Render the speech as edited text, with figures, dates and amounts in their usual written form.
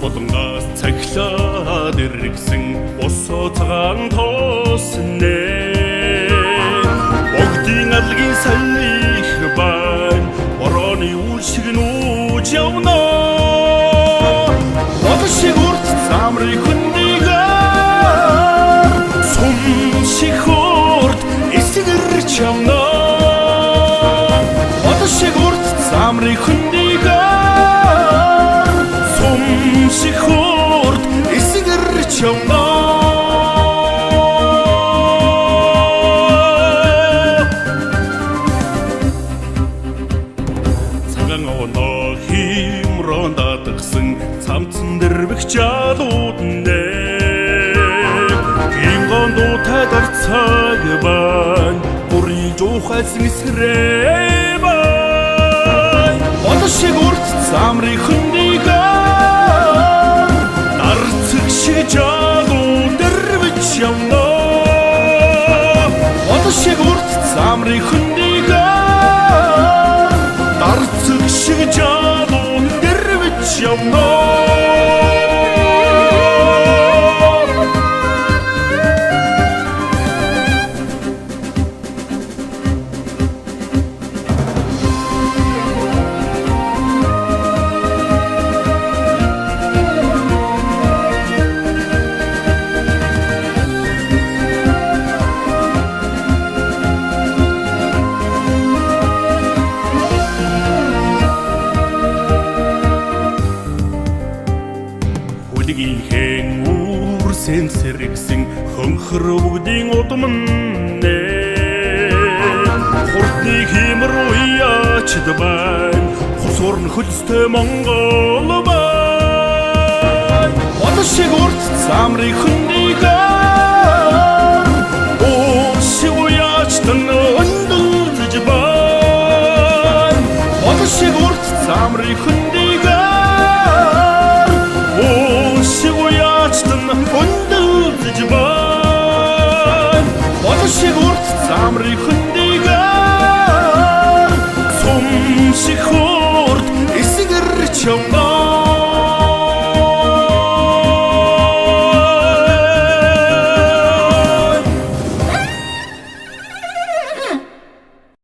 Болонгоос цаглаад иргсэн босоо цагаан тоосны бүгдийн алгийн саях бай борооны үл шиг нүүж явна Одошиг урт замрыг хүндийгээр сум шиг урт эсгэрч явна Одошиг урт замрыг хүндийгээр сум шиг урт эсгэрч явна Цамцан дэрвэх жалууднэ Гингон дуутай дарцаг байна Бүрий жуухайсан эсрээ байна Одошиг урт замрыг хүндийгээр Дарцаг шиг жалууд дэрвэж явна Одошиг урт замрыг хүндийгээр Дарцаг шиг жалууд дэрвэж явна Хэн үрсэн сэргсэн хөнхөр бүгдийн удамнэ Хурдны химэр уяачд байна Хусурн хөлстэй Монгол байна Одошиг урт замрыг